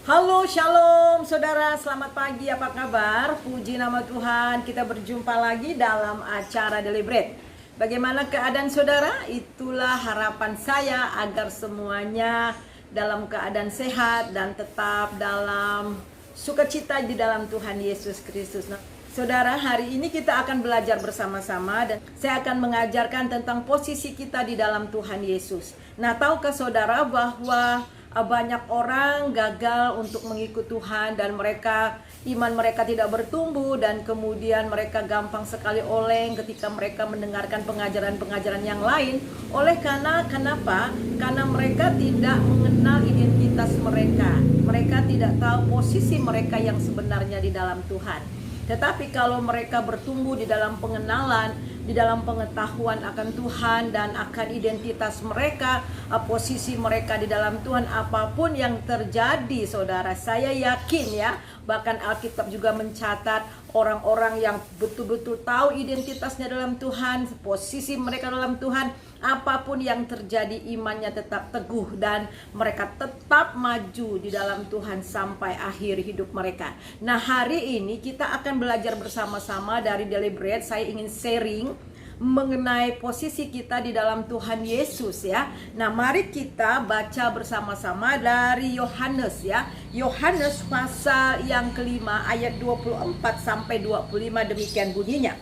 Halo, shalom saudara, selamat pagi, apa kabar? Puji nama Tuhan, kita berjumpa lagi dalam acara Daily Bread. Bagaimana keadaan saudara? Itulah harapan saya agar semuanya dalam keadaan sehat dan tetap dalam sukacita di dalam Tuhan Yesus Kristus. Nah, saudara, hari ini kita akan belajar bersama-sama dan saya akan mengajarkan tentang posisi kita di dalam Tuhan Yesus. Nah, tahukah saudara bahwa banyak orang gagal untuk mengikut Tuhan dan iman mereka tidak bertumbuh, dan kemudian mereka gampang sekali oleng ketika mereka mendengarkan pengajaran-pengajaran yang lain. Kenapa? Karena mereka tidak mengenal identitas mereka. Mereka tidak tahu posisi mereka yang sebenarnya di dalam Tuhan. Tetapi kalau mereka bertumbuh di dalam pengenalan, di dalam pengetahuan akan Tuhan dan akan identitas mereka, posisi mereka di dalam Tuhan, apapun yang terjadi, saudara, saya yakin ya, bahkan Alkitab juga mencatat orang-orang yang betul-betul tahu identitasnya dalam Tuhan, posisi mereka dalam Tuhan, apapun yang terjadi imannya tetap teguh dan mereka tetap maju di dalam Tuhan sampai akhir hidup mereka. Nah, hari ini kita akan belajar bersama-sama dari Daily Bread. Saya ingin sharing mengenai posisi kita di dalam Tuhan Yesus ya. Nah, mari kita baca bersama-sama dari Yohanes ya. Yohanes pasal yang kelima ayat 24 sampai 25, demikian bunyinya.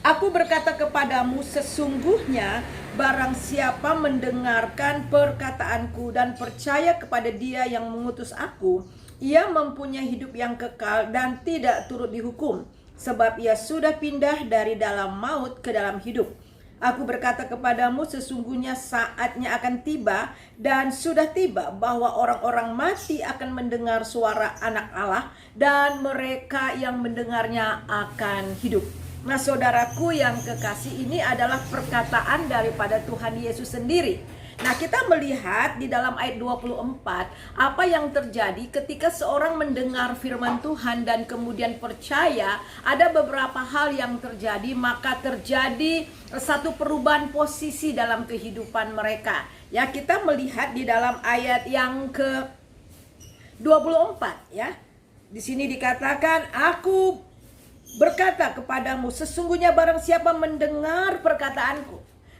Aku berkata kepadamu, sesungguhnya barang siapa mendengarkan perkataanku dan percaya kepada Dia yang mengutus aku, ia mempunyai hidup yang kekal dan tidak turut dihukum, sebab ia sudah pindah dari dalam maut ke dalam hidup. Aku berkata kepadamu, sesungguhnya saatnya akan tiba dan sudah tiba bahwa orang-orang mati akan mendengar suara Anak Allah, dan mereka yang mendengarnya akan hidup. Nah, saudaraku yang kekasih, ini adalah perkataan daripada Tuhan Yesus sendiri. Nah, kita melihat di dalam ayat 24 apa yang terjadi ketika seorang mendengar firman Tuhan dan kemudian percaya. Ada beberapa hal yang terjadi, maka terjadi satu perubahan posisi dalam kehidupan mereka. Ya, kita melihat di dalam ayat yang ke 24 ya. Di sini dikatakan, aku berkata kepadamu, sesungguhnya barang siapa mendengar perkataanku.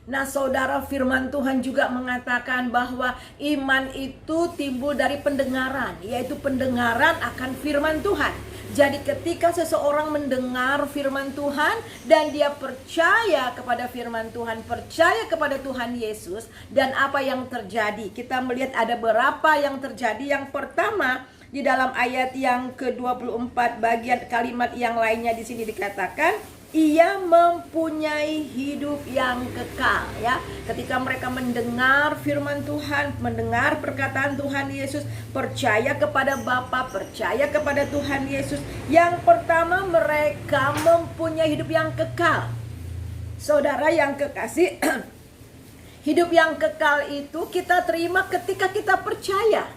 Nah, saudara, firman Tuhan juga mengatakan bahwa iman itu timbul dari pendengaran, yaitu pendengaran akan firman Tuhan. Jadi ketika seseorang mendengar firman Tuhan dan dia percaya kepada firman Tuhan, percaya kepada Tuhan Yesus, dan apa yang terjadi? Kita melihat ada beberapa yang terjadi. Yang pertama, di dalam ayat yang ke-24 bagian kalimat yang lainnya di sini dikatakan, ia mempunyai hidup yang kekal ya. Ketika mereka mendengar firman Tuhan, mendengar perkataan Tuhan Yesus, percaya kepada Bapa, percaya kepada Tuhan Yesus, yang pertama mereka mempunyai hidup yang kekal. Saudara yang kekasih, hidup yang kekal itu kita terima ketika kita percaya.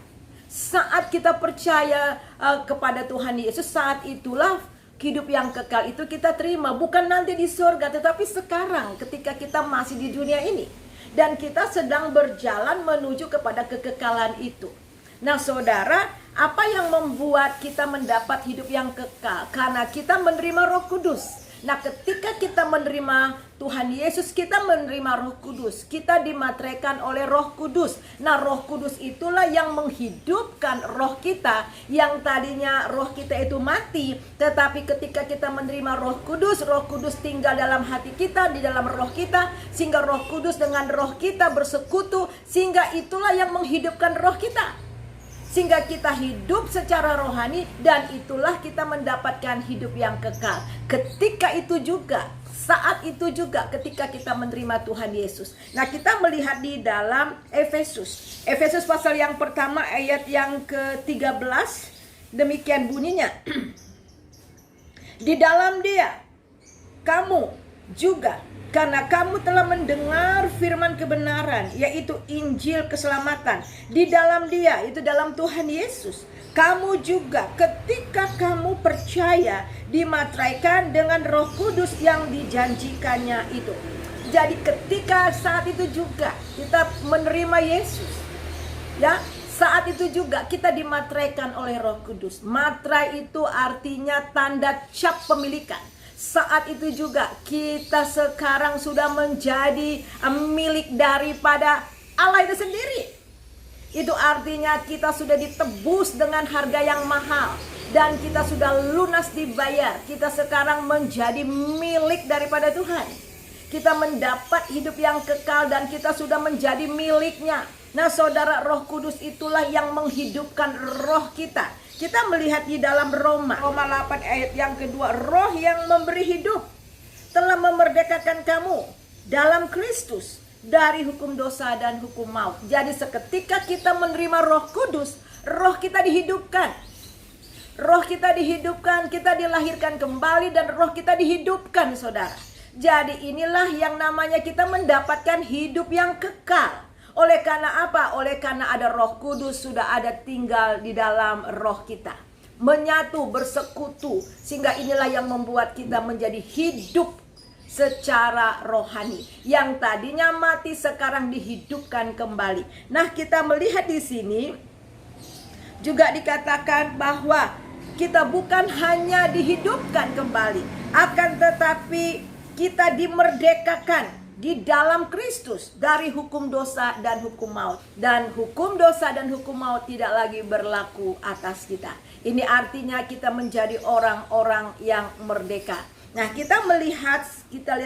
Saat kita percaya kepada Tuhan Yesus, saat itulah hidup yang kekal itu kita terima. Bukan nanti di surga, tetapi sekarang ketika kita masih di dunia ini dan kita sedang berjalan menuju kepada kekekalan itu. Nah, saudara, apa yang membuat kita mendapat hidup yang kekal? Karena kita menerima Roh Kudus. Nah, ketika kita menerima Tuhan Yesus, kita menerima Roh Kudus. Kita dimateraikan oleh Roh Kudus. Nah, Roh Kudus itulah yang menghidupkan roh kita, yang tadinya roh kita itu mati. Tetapi ketika kita menerima Roh Kudus tinggal dalam hati kita, di dalam roh kita, sehingga Roh Kudus dengan roh kita bersekutu, sehingga itulah yang menghidupkan roh kita, sehingga kita hidup secara rohani, dan itulah kita mendapatkan hidup yang kekal. Ketika itu juga, saat itu juga ketika kita menerima Tuhan Yesus. Nah, kita melihat di dalam Efesus pasal yang pertama ayat yang ke-13, demikian bunyinya. Di dalam Dia kamu juga, karena kamu telah mendengar firman kebenaran, yaitu Injil keselamatan. Di dalam Dia, itu dalam Tuhan Yesus, kamu juga ketika kamu percaya dimateraikan dengan Roh Kudus yang dijanjikannya itu. Jadi ketika saat itu juga kita menerima Yesus, ya, Saat itu juga kita dimateraikan oleh Roh Kudus. Materai itu artinya tanda cap pemilikan. Saat itu juga kita sekarang sudah menjadi milik daripada Allah itu sendiri. Itu artinya kita sudah ditebus dengan harga yang mahal. Dan kita sudah lunas dibayar. Kita sekarang menjadi milik daripada Tuhan. Kita mendapat hidup yang kekal dan kita sudah menjadi miliknya. Nah saudara, Roh Kudus itulah yang menghidupkan roh kita. Kita melihat di dalam Roma 8 ayat yang kedua. Roh yang memberi hidup telah memerdekakan kamu dalam Kristus dari hukum dosa dan hukum maut. Jadi seketika kita menerima Roh Kudus, roh kita dihidupkan. Roh kita dihidupkan, kita dilahirkan kembali dan roh kita dihidupkan saudara. Jadi inilah yang namanya kita mendapatkan hidup yang kekal. Oleh karena apa? Oleh karena ada Roh Kudus sudah ada tinggal di dalam roh kita. Menyatu, bersekutu. Sehingga inilah yang membuat kita menjadi hidup secara rohani. Yang tadinya mati sekarang dihidupkan kembali. Nah, kita melihat di sini juga dikatakan bahwa kita bukan hanya dihidupkan kembali, akan tetapi kita dimerdekakan di dalam Kristus dari hukum dosa dan hukum maut. Dan hukum dosa dan hukum maut tidak lagi berlaku atas kita. Ini artinya kita menjadi orang-orang yang merdeka. Nah, kita lihat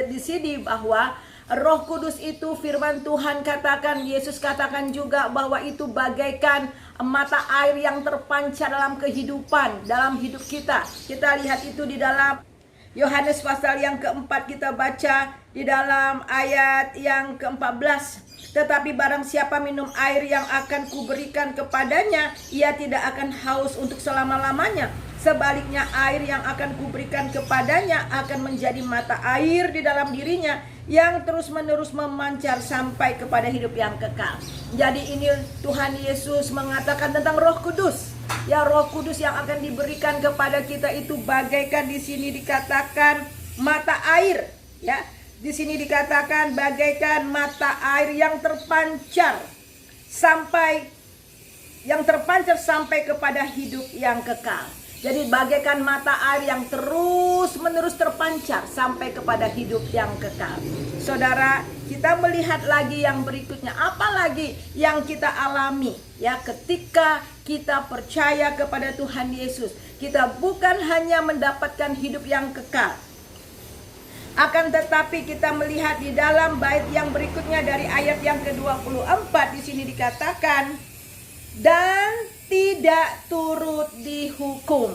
di sini bahwa Roh Kudus itu firman Tuhan katakan, Yesus katakan juga bahwa itu bagaikan mata air yang terpancar dalam kehidupan, dalam hidup kita. Kita lihat itu di dalam Yohanes pasal yang keempat, kita baca di dalam ayat yang ke-14. Tetapi barang siapa minum air yang akan kuberikan kepadanya, ia tidak akan haus untuk selama-lamanya. Sebaliknya air yang akan kuberikan kepadanya akan menjadi mata air di dalam dirinya, yang terus-menerus memancar sampai kepada hidup yang kekal. Jadi ini Tuhan Yesus mengatakan tentang Roh Kudus. Ya, Roh Kudus yang akan diberikan kepada kita itu bagaikan di sini dikatakan mata air, ya. Di sini dikatakan bagaikan mata air yang terpancar sampai kepada hidup yang kekal. Jadi bagaikan mata air yang terus-menerus terpancar sampai kepada hidup yang kekal. Saudara, kita melihat lagi yang berikutnya, apalagi yang kita alami ya ketika kita percaya kepada Tuhan Yesus. Kita bukan hanya mendapatkan hidup yang kekal, akan tetapi kita melihat di dalam bait yang berikutnya dari ayat yang ke-24 di sini dikatakan, dan tidak turut dihukum.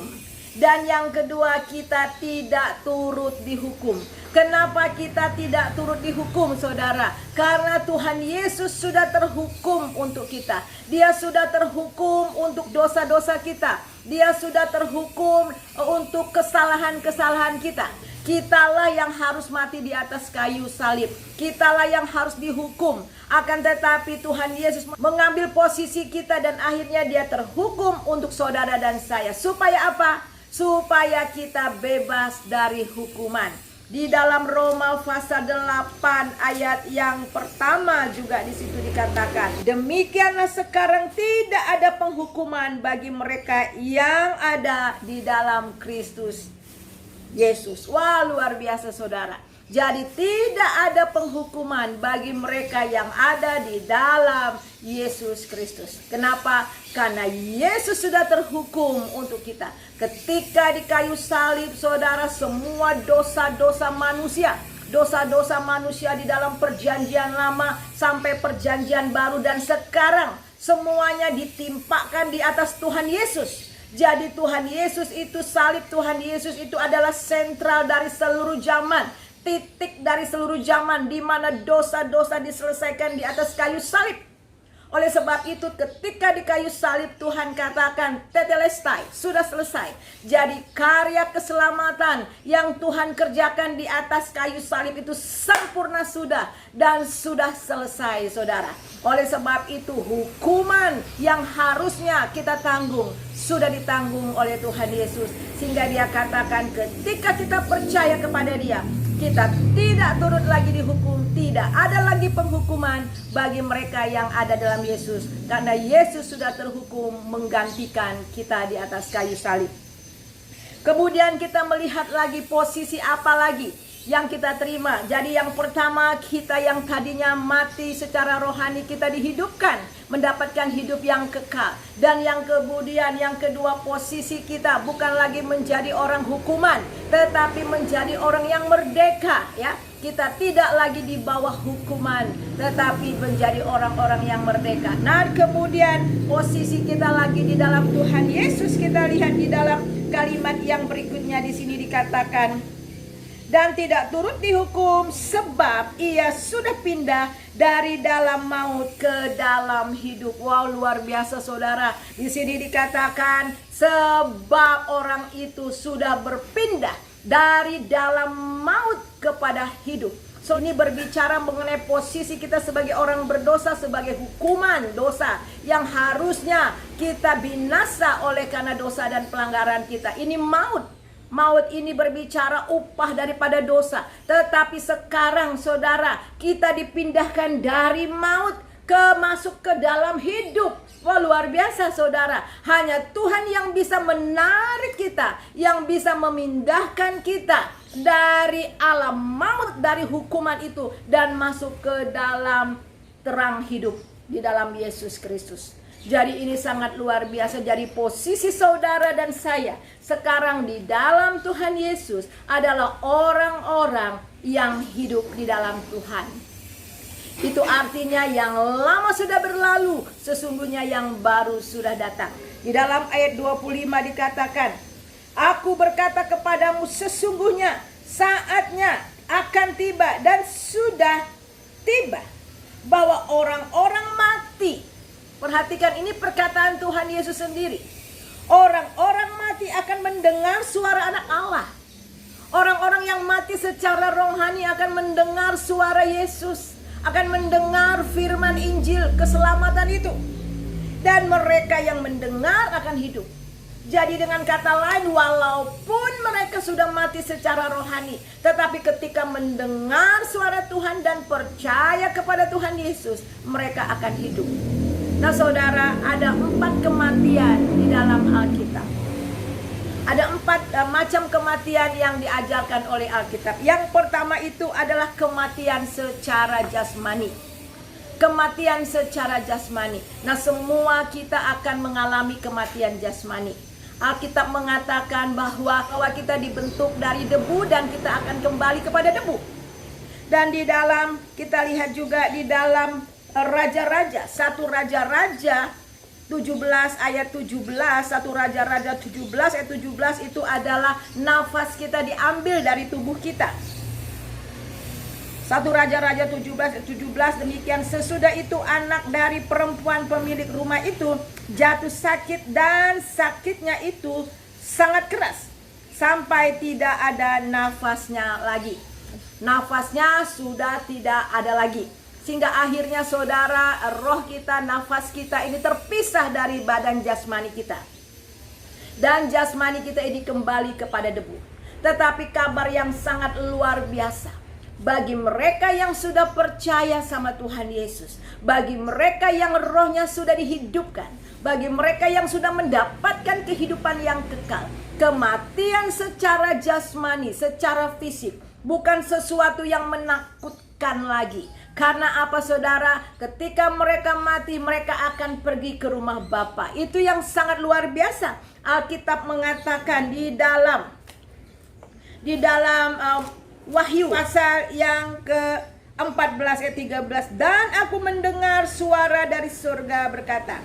Dan yang kedua, kita tidak turut dihukum. Kenapa kita tidak turut dihukum, saudara? Karena Tuhan Yesus sudah terhukum untuk kita. Dia sudah terhukum untuk dosa-dosa kita. Dia sudah terhukum untuk kesalahan-kesalahan kita. Kitalah yang harus mati di atas kayu salib. Kitalah yang harus dihukum. Akan tetapi Tuhan Yesus mengambil posisi kita dan akhirnya dia terhukum untuk saudara dan saya. Supaya apa? Supaya kita bebas dari hukuman. Di dalam Roma pasal 8 ayat yang pertama juga di situ dikatakan, demikianlah sekarang tidak ada penghukuman bagi mereka yang ada di dalam Kristus Yesus. Wah, luar biasa saudara. Jadi tidak ada penghukuman bagi mereka yang ada di dalam Yesus Kristus. Kenapa? Karena Yesus sudah terhukum untuk kita. Ketika di kayu salib, saudara, semua dosa-dosa manusia, dosa-dosa manusia di dalam perjanjian lama sampai perjanjian baru dan sekarang, semuanya ditimpakan di atas Tuhan Yesus. Jadi Tuhan Yesus itu, salib Tuhan Yesus itu adalah sentral dari seluruh zaman, titik dari seluruh zaman di mana dosa-dosa diselesaikan di atas kayu salib. Oleh sebab itu ketika di kayu salib Tuhan katakan tetelestai, sudah selesai. Jadi karya keselamatan yang Tuhan kerjakan di atas kayu salib itu sempurna sudah dan sudah selesai, saudara. Oleh sebab itu hukuman yang harusnya kita tanggung sudah ditanggung oleh Tuhan Yesus. Sehingga dia katakan ketika kita percaya kepada dia, Kita tidak turut lagi dihukum, tidak ada lagi penghukuman bagi mereka yang ada dalam Yesus, karena Yesus sudah terhukum menggantikan kita di atas kayu salib. Kemudian kita melihat lagi posisi apa lagi yang kita terima. Jadi yang pertama, kita yang tadinya mati secara rohani, kita dihidupkan, mendapatkan hidup yang kekal. Dan yang kemudian yang kedua, posisi kita bukan lagi menjadi orang hukuman, tetapi menjadi orang yang merdeka, ya. Kita tidak lagi di bawah hukuman, tetapi menjadi orang-orang yang merdeka. Nah, kemudian posisi kita lagi di dalam Tuhan Yesus. Kita lihat di dalam kalimat yang berikutnya di sini dikatakan, dan tidak turut dihukum sebab ia sudah pindah dari dalam maut ke dalam hidup. Wow, luar biasa saudara. Di sini dikatakan sebab orang itu sudah berpindah dari dalam maut kepada hidup. So, ini berbicara mengenai posisi kita sebagai orang berdosa, sebagai hukuman dosa yang harusnya kita binasa oleh karena dosa dan pelanggaran kita. Ini maut. Maut ini berbicara upah daripada dosa. Tetapi sekarang saudara, kita dipindahkan dari maut masuk ke dalam hidup. Wah, luar biasa saudara. Hanya Tuhan yang bisa menarik kita, yang bisa memindahkan kita dari alam maut, dari hukuman itu, dan masuk ke dalam terang hidup di dalam Yesus Kristus. Jadi ini sangat luar biasa. Jadi posisi saudara dan saya sekarang di dalam Tuhan Yesus adalah orang-orang yang hidup di dalam Tuhan. Itu artinya yang lama sudah berlalu, sesungguhnya yang baru sudah datang. Di dalam ayat 25 dikatakan, aku berkata kepadamu, sesungguhnya saatnya akan tiba dan sudah tiba bahwa orang-orang mati. Perhatikan, ini perkataan Tuhan Yesus sendiri. Orang-orang mati akan mendengar suara anak Allah. Orang-orang yang mati secara rohani akan mendengar suara Yesus, akan mendengar firman Injil keselamatan itu. Dan mereka yang mendengar akan hidup. Jadi dengan kata lain, walaupun mereka sudah mati secara rohani, tetapi ketika mendengar suara Tuhan dan percaya kepada Tuhan Yesus, mereka akan hidup. Nah saudara, ada 4 kematian di dalam Alkitab. Ada 4 macam kematian yang diajarkan oleh Alkitab. Yang pertama itu adalah kematian secara jasmani. Kematian secara jasmani. Nah, semua kita akan mengalami kematian jasmani. Alkitab mengatakan bahwa kita dibentuk dari debu dan kita akan kembali kepada debu. Dan di dalam, kita lihat juga di dalam Raja-Raja, 1 Raja-Raja 17 ayat 17, 1 Raja-Raja 17 ayat 17 itu adalah nafas kita diambil dari tubuh kita. 1 Raja-Raja 17 ayat 17 demikian, sesudah itu anak dari perempuan pemilik rumah itu jatuh sakit dan sakitnya itu sangat keras sampai tidak ada nafasnya lagi. Nafasnya sudah tidak ada lagi. Sehingga akhirnya saudara, roh kita, nafas kita ini terpisah dari badan jasmani kita. Dan jasmani kita ini kembali kepada debu. Tetapi kabar yang sangat luar biasa bagi mereka yang sudah percaya sama Tuhan Yesus, bagi mereka yang rohnya sudah dihidupkan, bagi mereka yang sudah mendapatkan kehidupan yang kekal, kematian secara jasmani, secara fisik bukan sesuatu yang menakutkan lagi. Karena apa saudara? Ketika mereka mati, mereka akan pergi ke rumah Bapa. Itu yang sangat luar biasa. Alkitab mengatakan di dalam Wahyu pasal yang ke-14 ayat 13, dan aku mendengar suara dari surga berkata,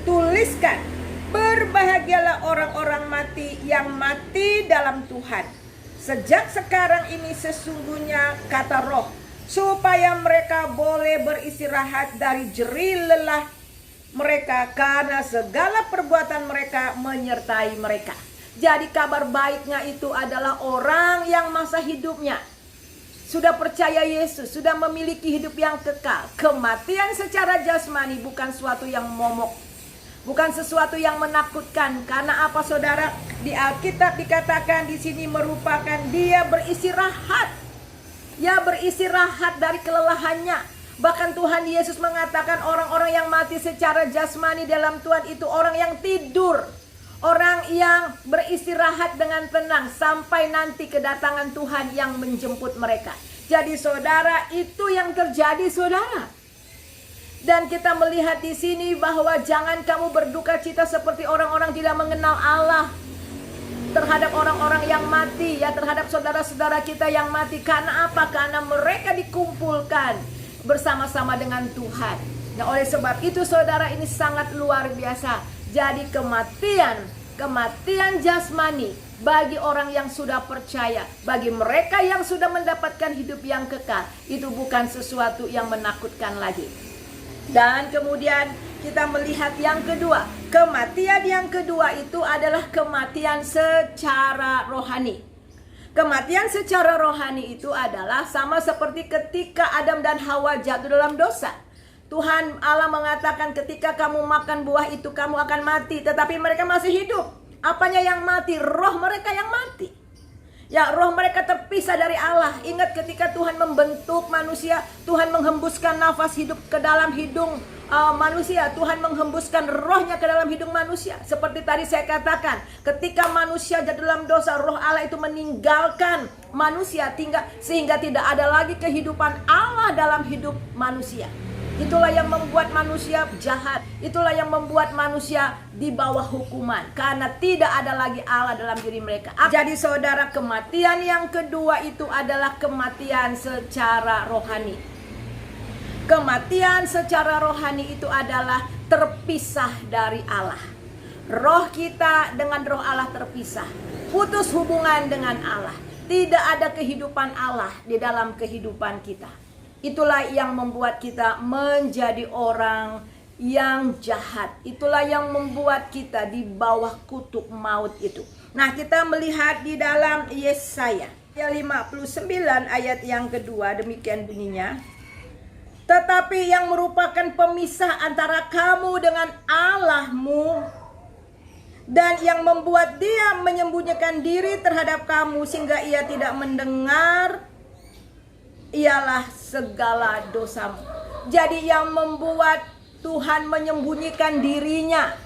tuliskan, berbahagialah orang-orang mati yang mati dalam Tuhan. Sejak sekarang ini sesungguhnya, kata Roh, supaya mereka boleh beristirahat dari jerih lelah mereka, karena segala perbuatan mereka menyertai mereka. Jadi kabar baiknya itu adalah orang yang masa hidupnya sudah percaya Yesus, sudah memiliki hidup yang kekal. Kematian secara jasmani bukan suatu yang momok, bukan sesuatu yang menakutkan. Karena apa saudara? Di Alkitab dikatakan di sini merupakan dia beristirahat Ya, beristirahat dari kelelahannya. Bahkan Tuhan Yesus mengatakan orang-orang yang mati secara jasmani dalam Tuhan itu orang yang tidur. Orang yang beristirahat dengan tenang sampai nanti kedatangan Tuhan yang menjemput mereka. Jadi saudara, itu yang terjadi saudara. Dan kita melihat di sini bahwa jangan kamu berduka cita seperti orang-orang tidak mengenal Allah. Terhadap orang-orang yang mati, ya, terhadap saudara-saudara kita yang mati. Karena apa? Karena mereka dikumpulkan bersama-sama dengan Tuhan. Nah, oleh sebab itu saudara, ini sangat luar biasa. Jadi kematian jasmani bagi orang yang sudah percaya, bagi mereka yang sudah mendapatkan hidup yang kekal, itu bukan sesuatu yang menakutkan lagi. Dan kemudian kita melihat yang kedua. Kematian yang kedua itu adalah kematian secara rohani. Kematian secara rohani itu adalah sama seperti ketika Adam dan Hawa jatuh dalam dosa. Tuhan Allah mengatakan ketika kamu makan buah itu kamu akan mati. Tetapi mereka masih hidup. Apanya yang mati? Roh mereka yang mati. Ya, roh mereka terpisah dari Allah. Ingat ketika Tuhan membentuk manusia, Tuhan menghembuskan nafas hidup ke dalam hidung manusia. Tuhan menghembuskan rohnya ke dalam hidung manusia. Seperti tadi saya katakan, ketika manusia jatuh dalam dosa, roh Allah itu meninggalkan manusia sehingga tidak ada lagi kehidupan Allah dalam hidup manusia. Itulah yang membuat manusia jahat. Itulah yang membuat manusia di bawah hukuman. Karena tidak ada lagi Allah dalam diri mereka. Jadi saudara, kematian yang kedua itu adalah kematian secara rohani. Kematian secara rohani itu adalah terpisah dari Allah. Roh kita dengan roh Allah terpisah. Putus hubungan dengan Allah. Tidak ada kehidupan Allah di dalam kehidupan kita. Itulah yang membuat kita menjadi orang yang jahat. Itulah yang membuat kita di bawah kutuk maut itu. Nah, kita melihat di dalam Yesaya 59 ayat yang kedua, demikian bunyinya. Tetapi yang merupakan pemisah antara kamu dengan Allahmu, dan yang membuat dia menyembunyikan diri terhadap kamu sehingga ia tidak mendengar, ialah segala dosamu. Jadi yang membuat Tuhan menyembunyikan dirinya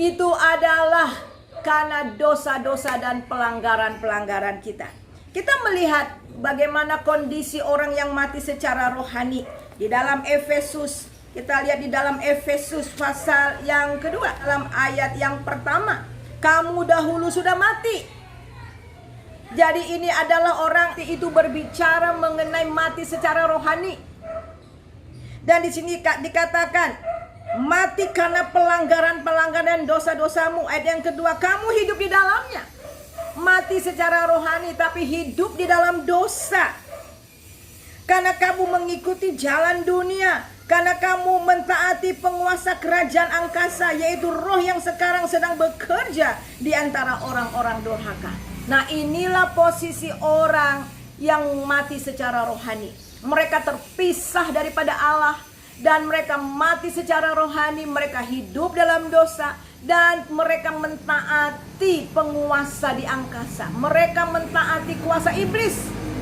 itu adalah karena dosa-dosa dan pelanggaran-pelanggaran kita. Kita melihat bagaimana kondisi orang yang mati secara rohani di dalam Efesus. Kita lihat di dalam Efesus pasal yang kedua, dalam ayat yang pertama. Kamu dahulu sudah mati. Jadi ini adalah orang itu berbicara mengenai mati secara rohani. Dan di sini dikatakan mati karena pelanggaran-pelanggaran dosa-dosamu. Ayat yang kedua, kamu hidup di dalamnya. Mati secara rohani tapi hidup di dalam dosa. Karena kamu mengikuti jalan dunia. Karena kamu mentaati penguasa kerajaan angkasa, yaitu roh yang sekarang sedang bekerja di antara orang-orang durhaka. Nah, inilah posisi orang yang mati secara rohani. Mereka terpisah daripada Allah dan mereka mati secara rohani. Mereka hidup dalam dosa dan mereka mentaati penguasa di angkasa. Mereka mentaati kuasa iblis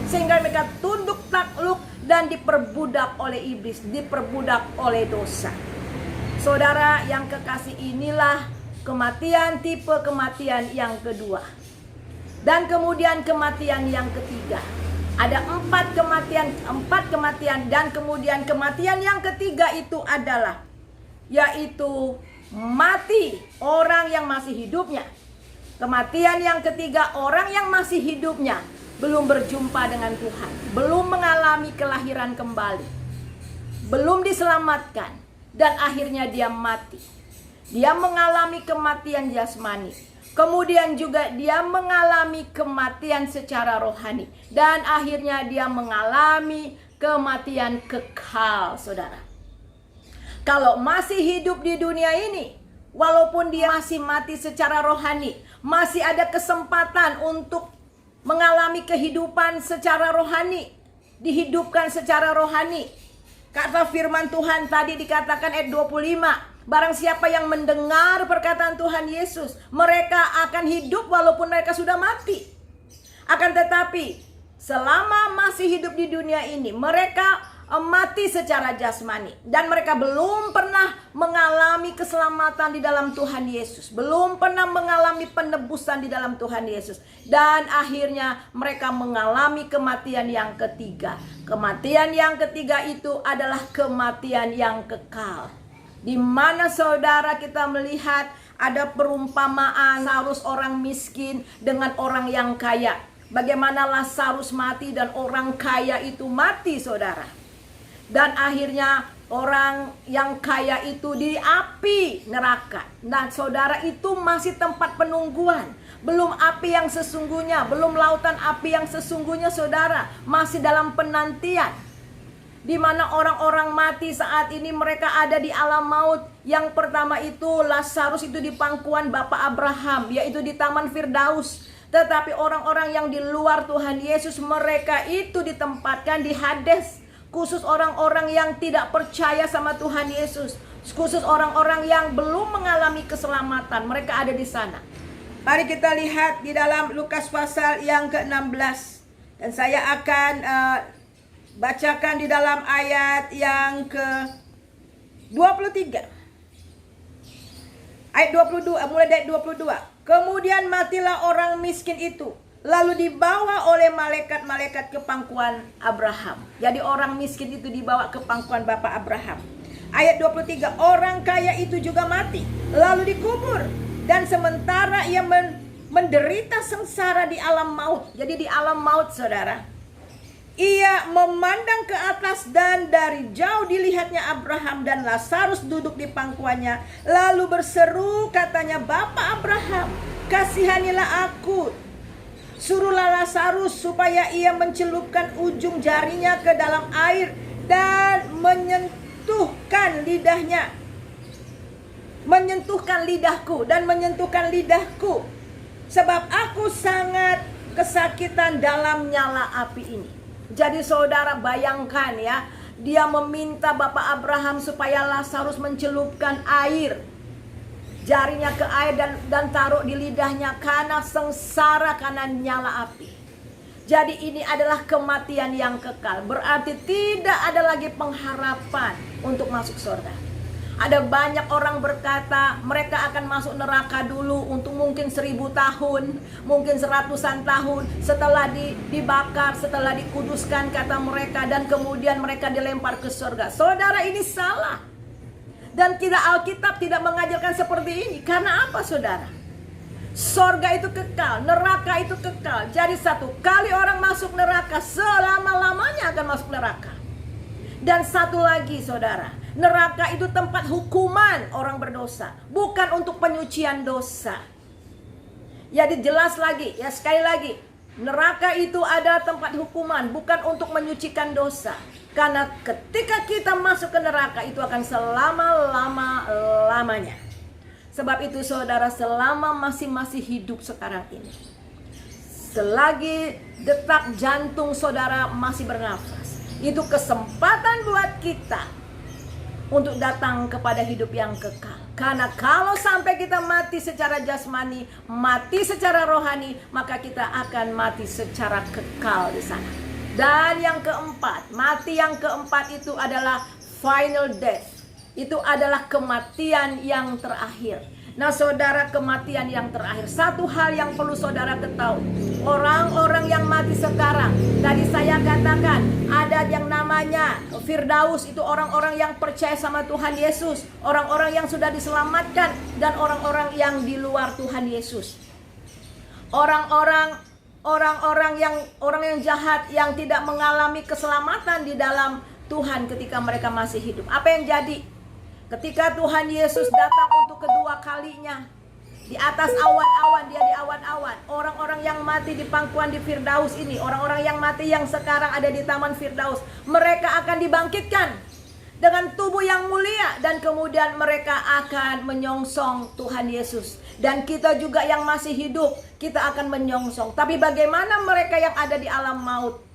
sehingga mereka tunduk takluk dan diperbudak oleh iblis, diperbudak oleh dosa. Saudara yang kekasih, inilah kematian, tipe kematian yang kedua. Dan kemudian kematian yang ketiga. Ada empat kematian dan kemudian kematian yang ketiga itu adalah yaitu mati orang yang masih hidupnya. Kematian yang ketiga, orang yang masih hidupnya belum berjumpa dengan Tuhan, belum mengalami kelahiran kembali, belum diselamatkan, dan akhirnya dia mati. Dia mengalami kematian jasmani, kemudian juga dia mengalami kematian secara rohani, dan akhirnya dia mengalami kematian kekal, saudara. Kalau masih hidup di dunia ini, walaupun dia masih mati secara rohani, masih ada kesempatan untuk mengalami kehidupan secara rohani, dihidupkan secara rohani. Kata firman Tuhan tadi dikatakan ayat 25, barang siapa yang mendengar perkataan Tuhan Yesus, mereka akan hidup walaupun mereka sudah mati. Akan tetapi selama masih hidup di dunia ini, mereka mati secara jasmani. Dan mereka belum pernah mengalami keselamatan di dalam Tuhan Yesus. Belum pernah mengalami penebusan di dalam Tuhan Yesus. Dan akhirnya mereka mengalami kematian yang ketiga. Kematian yang ketiga itu adalah kematian yang kekal. Di mana saudara kita melihat ada perumpamaan Lazarus orang miskin dengan orang yang kaya. Bagaimana Lazarus mati dan orang kaya itu mati, saudara. Dan akhirnya orang yang kaya itu di api neraka. Nah saudara, itu masih tempat penungguan. Belum api yang sesungguhnya, belum lautan api yang sesungguhnya, saudara. Masih dalam penantian. Di mana orang-orang mati saat ini mereka ada di alam maut. Yang pertama itu Lazarus itu di pangkuan Bapak Abraham, yaitu di Taman Firdaus. Tetapi orang-orang yang di luar Tuhan Yesus, mereka itu ditempatkan di Hades. Khusus orang-orang yang tidak percaya sama Tuhan Yesus. Khusus orang-orang yang belum mengalami keselamatan. Mereka ada di sana. Mari kita lihat di dalam Lukas pasal yang ke-16. Dan saya akan bacakan di dalam ayat yang ke-23. Ayat 22, mulai dari 22. Kemudian matilah orang miskin itu, lalu dibawa oleh malaikat-malaikat ke pangkuan Abraham. Jadi orang miskin itu dibawa ke pangkuan Bapak Abraham. Ayat 23, orang kaya itu juga mati, lalu dikubur. Dan sementara ia menderita sengsara di alam maut. Jadi di alam maut, saudara, ia memandang ke atas dan dari jauh dilihatnya Abraham dan Lazarus duduk di pangkuannya. Lalu berseru katanya, Bapak Abraham, kasihanilah aku. Suruhlah Lazarus supaya ia mencelupkan ujung jarinya ke dalam air dan menyentuhkan lidahku dan menyentuhkan lidahku, sebab aku sangat kesakitan dalam nyala api ini. Jadi saudara bayangkan ya, dia meminta Bapak Abraham supaya Lazarus mencelupkan air, jarinya ke air dan taruh di lidahnya karena sengsara, karena nyala api. Jadi ini adalah kematian yang kekal. Berarti tidak ada lagi pengharapan untuk masuk surga. Ada banyak orang berkata mereka akan masuk neraka dulu untuk mungkin 1000 tahun, mungkin 100-an tahun setelah dibakar, setelah dikuduskan kata mereka, dan kemudian mereka dilempar ke surga. Saudara, ini salah. Dan Alkitab tidak mengajarkan seperti ini. Karena apa, saudara? Surga itu kekal, neraka itu kekal. Jadi satu kali orang masuk neraka, selama-lamanya akan masuk neraka. Dan satu lagi, saudara, neraka itu tempat hukuman orang berdosa, bukan untuk penyucian dosa. Jadi jelas lagi, ya sekali lagi, neraka itu adalah tempat hukuman, bukan untuk menyucikan dosa. Karena ketika kita masuk ke neraka itu akan selama-lamanya. Sebab itu saudara, selama masih hidup sekarang ini, selagi detak jantung saudara masih bernafas, itu kesempatan buat kita untuk datang kepada hidup yang kekal. Karena kalau sampai kita mati secara jasmani, mati secara rohani, maka kita akan mati secara kekal di sana. Dan yang keempat, mati yang keempat itu adalah final death. Itu adalah kematian yang terakhir. Nah saudara, kematian yang terakhir, satu hal yang perlu saudara ketahui, orang-orang yang mati sekarang, tadi saya katakan ada yang namanya Firdaus, itu orang-orang yang percaya sama Tuhan Yesus, orang-orang yang sudah diselamatkan, dan orang-orang yang di luar Tuhan Yesus. Orang yang jahat yang tidak mengalami keselamatan di dalam Tuhan ketika mereka masih hidup. Apa yang jadi? Ketika Tuhan Yesus datang untuk kedua kalinya, di atas awan-awan, dia di awan-awan. Orang-orang yang mati di pangkuan di Firdaus ini, orang-orang yang mati yang sekarang ada di Taman Firdaus, mereka akan dibangkitkan dengan tubuh yang mulia, dan kemudian mereka akan menyongsong Tuhan Yesus. Dan kita juga yang masih hidup, kita akan menyongsong. Tapi bagaimana mereka yang ada di alam maut?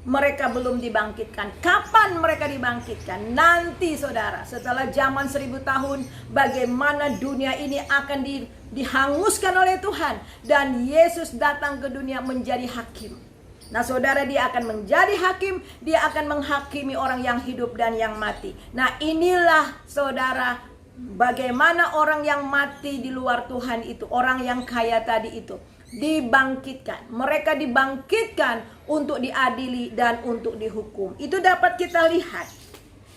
Mereka belum dibangkitkan. Kapan mereka dibangkitkan? Nanti saudara, setelah zaman 1000 tahun, bagaimana dunia ini akan dihanguskan oleh Tuhan, dan Yesus datang ke dunia menjadi hakim. Nah saudara, dia akan menjadi hakim, dia akan menghakimi orang yang hidup dan yang mati. Nah inilah saudara, bagaimana orang yang mati di luar Tuhan itu, orang yang kaya tadi itu, dibangkitkan. Mereka dibangkitkan untuk diadili dan untuk dihukum. Itu dapat kita lihat.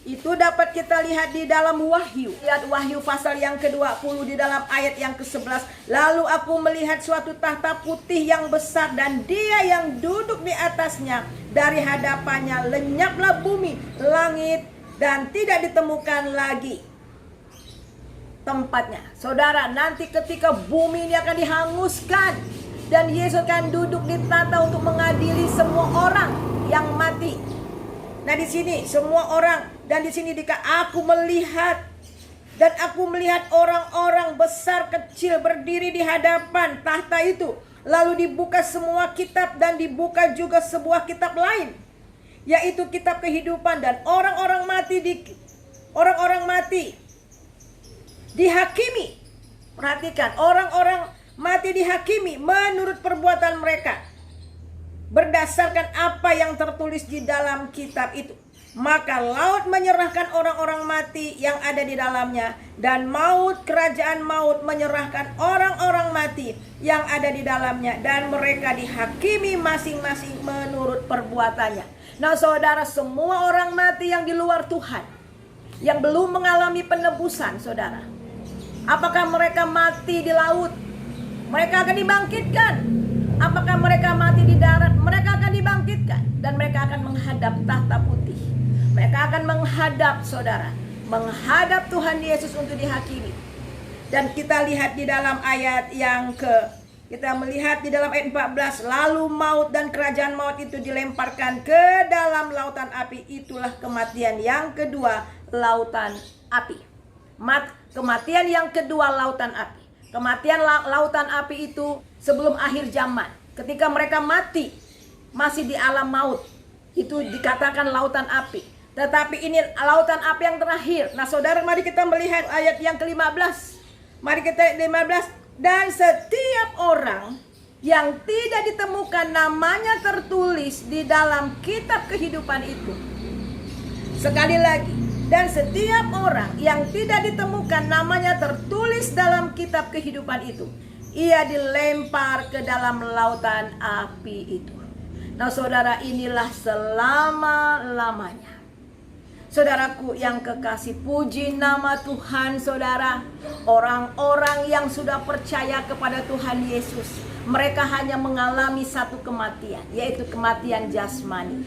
Itu dapat kita lihat di dalam Wahyu. Lihat Wahyu pasal yang ke-20 di dalam ayat yang ke-11. Lalu aku melihat suatu tahta putih yang besar dan dia yang duduk di atasnya. Dari hadapannya lenyaplah bumi, langit, dan tidak ditemukan lagi tempatnya. Saudara, nanti ketika bumi ini akan dihanguskan dan Yesus akan duduk di tahta untuk mengadili semua orang yang mati. Nah di sini semua orang, dan di sini aku melihat orang-orang besar kecil berdiri di hadapan tahta itu. Lalu dibuka semua kitab dan dibuka juga sebuah kitab lain, yaitu kitab kehidupan, dan orang-orang mati dihakimi. Perhatikan, orang-orang mati dihakimi menurut perbuatan mereka, berdasarkan apa yang tertulis di dalam kitab itu. Maka laut menyerahkan orang-orang mati yang ada di dalamnya, dan kerajaan maut menyerahkan orang-orang mati yang ada di dalamnya, dan mereka dihakimi masing-masing menurut perbuatannya. Nah saudara, semua orang mati yang di luar Tuhan, yang belum mengalami penebusan, saudara, apakah mereka mati di laut? Mereka akan dibangkitkan. Apakah mereka mati di darat? Mereka akan dibangkitkan, dan mereka akan menghadap tahta putih. Mereka akan menghadap, saudara, menghadap Tuhan Yesus untuk dihakimi. Dan kita lihat di dalam ayat kita melihat di dalam ayat 14, lalu maut dan kerajaan maut itu dilemparkan ke dalam lautan api. Itulah kematian yang kedua, lautan api. Kematian yang kedua, lautan api. Kematian lautan api itu sebelum akhir zaman. Ketika mereka mati masih di alam maut, itu dikatakan lautan api. Tetapi ini lautan api yang terakhir. Nah saudara, mari kita melihat ayat yang ke-15. Mari kita ayat 15. Dan setiap orang yang tidak ditemukan namanya tertulis di dalam kitab kehidupan itu. Sekali lagi. Dan setiap orang yang tidak ditemukan namanya tertulis dalam kitab kehidupan itu, ia dilempar ke dalam lautan api itu. Nah saudara, inilah selama-lamanya. Saudaraku yang kekasih, puji nama Tuhan saudara. Orang-orang yang sudah percaya kepada Tuhan Yesus, mereka hanya mengalami satu kematian, yaitu kematian jasmani.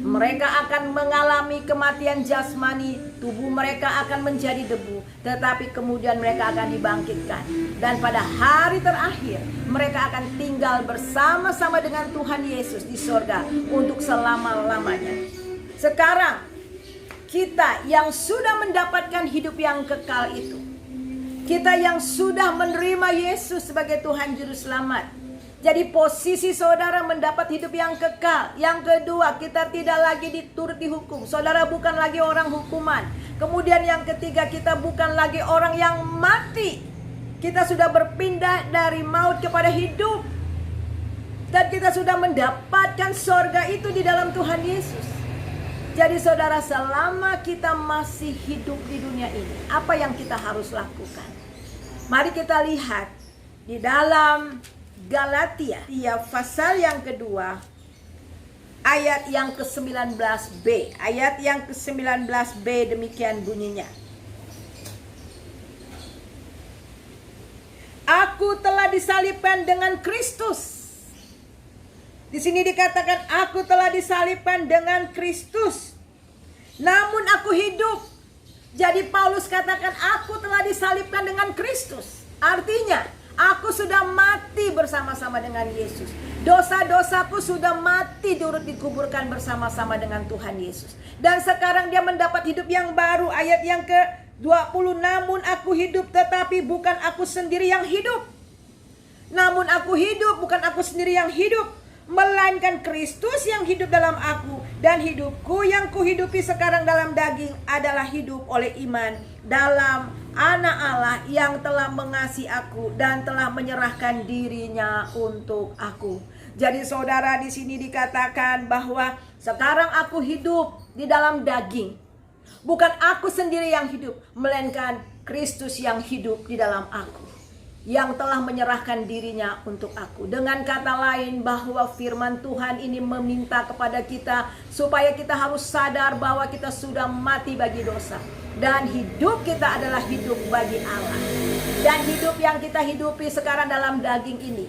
Mereka akan mengalami kematian jasmani, tubuh mereka akan menjadi debu, tetapi kemudian mereka akan dibangkitkan. Dan pada hari terakhir, mereka akan tinggal bersama-sama dengan Tuhan Yesus di sorga untuk selama-lamanya. Sekarang, kita yang sudah mendapatkan hidup yang kekal itu, kita yang sudah menerima Yesus sebagai Tuhan Juru Selamat, jadi posisi saudara mendapat hidup yang kekal. Yang kedua, kita tidak lagi diturut dihukum. Saudara bukan lagi orang hukuman. Kemudian yang ketiga, kita bukan lagi orang yang mati. Kita sudah berpindah dari maut kepada hidup. Dan kita sudah mendapatkan sorga itu di dalam Tuhan Yesus. Jadi saudara, selama kita masih hidup di dunia ini, apa yang kita harus lakukan? Mari kita lihat di dalam Galatia, pasal yang kedua, ayat yang ke-19b. Ayat yang ke-19b demikian bunyinya. Aku telah disalibkan dengan Kristus. Di sini dikatakan aku telah disalibkan dengan Kristus. Namun aku hidup. Jadi Paulus katakan aku telah disalibkan dengan Kristus. Artinya aku sudah mati bersama-sama dengan Yesus. Dosa-dosaku sudah mati turut dikuburkan bersama-sama dengan Tuhan Yesus. Dan sekarang dia mendapat hidup yang baru. Ayat yang ke-20. Namun aku hidup, tetapi bukan aku sendiri yang hidup. Namun aku hidup, bukan aku sendiri yang hidup, melainkan Kristus yang hidup dalam aku. Dan hidupku yang kuhidupi sekarang dalam daging adalah hidup oleh iman dalam Anak Allah yang telah mengasihi aku dan telah menyerahkan dirinya untuk aku. Jadi saudara, di sini dikatakan bahwa sekarang aku hidup di dalam daging. Bukan aku sendiri yang hidup, melainkan Kristus yang hidup di dalam aku, yang telah menyerahkan dirinya untuk aku. Dengan kata lain, bahwa firman Tuhan ini meminta kepada kita supaya kita harus sadar bahwa kita sudah mati bagi dosa, dan hidup kita adalah hidup bagi Allah. Dan hidup yang kita hidupi sekarang dalam daging ini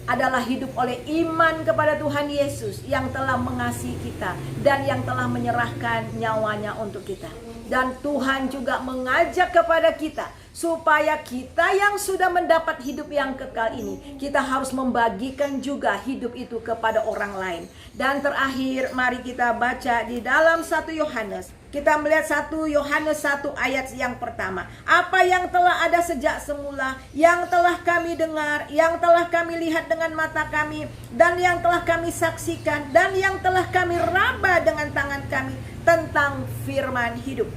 adalah hidup oleh iman kepada Tuhan Yesus yang telah mengasihi kita dan yang telah menyerahkan nyawanya untuk kita. Dan Tuhan juga mengajak kepada kita supaya kita yang sudah mendapat hidup yang kekal ini, kita harus membagikan juga hidup itu kepada orang lain. Dan terakhir, mari kita baca di dalam 1 Yohanes. Kita melihat 1 Yohanes 1 ayat yang pertama. Apa yang telah ada sejak semula, yang telah kami dengar, yang telah kami lihat dengan mata kami, dan yang telah kami saksikan, dan yang telah kami raba dengan tangan kami tentang firman hidup.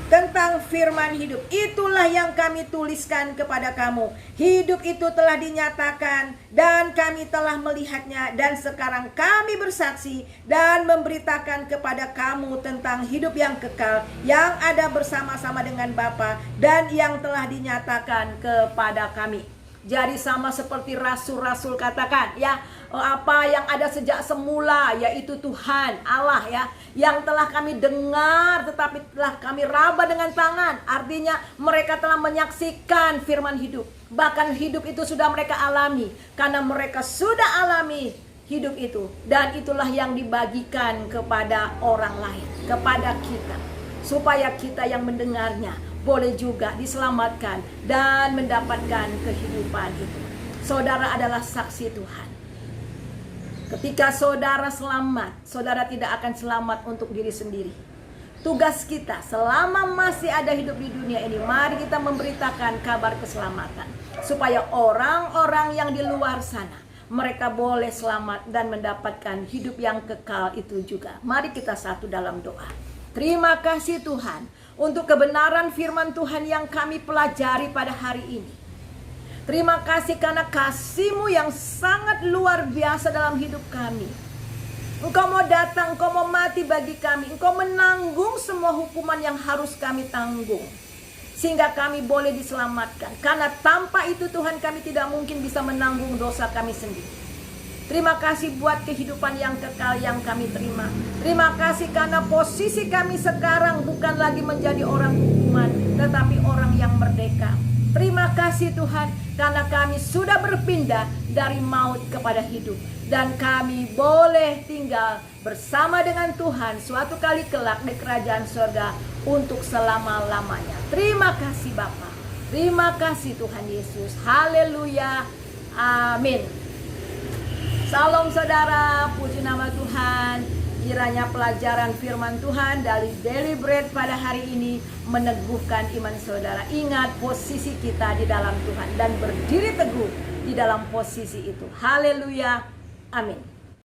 Tentang firman hidup, itulah yang kami tuliskan kepada kamu. Hidup itu telah dinyatakan dan kami telah melihatnya, dan sekarang kami bersaksi dan memberitakan kepada kamu tentang hidup yang kekal yang ada bersama-sama dengan Bapa dan yang telah dinyatakan kepada kami. Jadi sama seperti rasul-rasul katakan, ya, apa yang ada sejak semula, yaitu Tuhan Allah, ya, yang telah kami dengar tetapi telah kami raba dengan tangan. Artinya mereka telah menyaksikan firman hidup. Bahkan hidup itu sudah mereka alami, karena mereka sudah alami hidup itu. Dan itulah yang dibagikan kepada orang lain, kepada kita, supaya kita yang mendengarnya boleh juga diselamatkan dan mendapatkan kehidupan itu. Saudara adalah saksi Tuhan. Ketika saudara selamat, saudara tidak akan selamat untuk diri sendiri. Tugas kita selama masih ada hidup di dunia ini, mari kita memberitakan kabar keselamatan, supaya orang-orang yang di luar sana, mereka boleh selamat dan mendapatkan hidup yang kekal itu juga. Mari kita satu dalam doa. Terima kasih Tuhan untuk kebenaran firman Tuhan yang kami pelajari pada hari ini. Terima kasih karena kasih-Mu yang sangat luar biasa dalam hidup kami. Engkau mau datang, Engkau mau mati bagi kami. Engkau menanggung semua hukuman yang harus kami tanggung, sehingga kami boleh diselamatkan. Karena tanpa itu Tuhan, kami tidak mungkin bisa menanggung dosa kami sendiri. Terima kasih buat kehidupan yang kekal yang kami terima. Terima kasih karena posisi kami sekarang bukan lagi menjadi orang hukuman, tetapi orang yang merdeka. Terima kasih Tuhan karena kami sudah berpindah dari maut kepada hidup. Dan kami boleh tinggal bersama dengan Tuhan suatu kali kelak di kerajaan surga untuk selama-lamanya. Terima kasih Bapa. Terima kasih Tuhan Yesus. Haleluya. Amin. Salam saudara, puji nama Tuhan. Kiranya pelajaran firman Tuhan dari Daily Bread pada hari ini meneguhkan iman saudara. Ingat posisi kita di dalam Tuhan dan berdiri teguh di dalam posisi itu. Haleluya. Amin.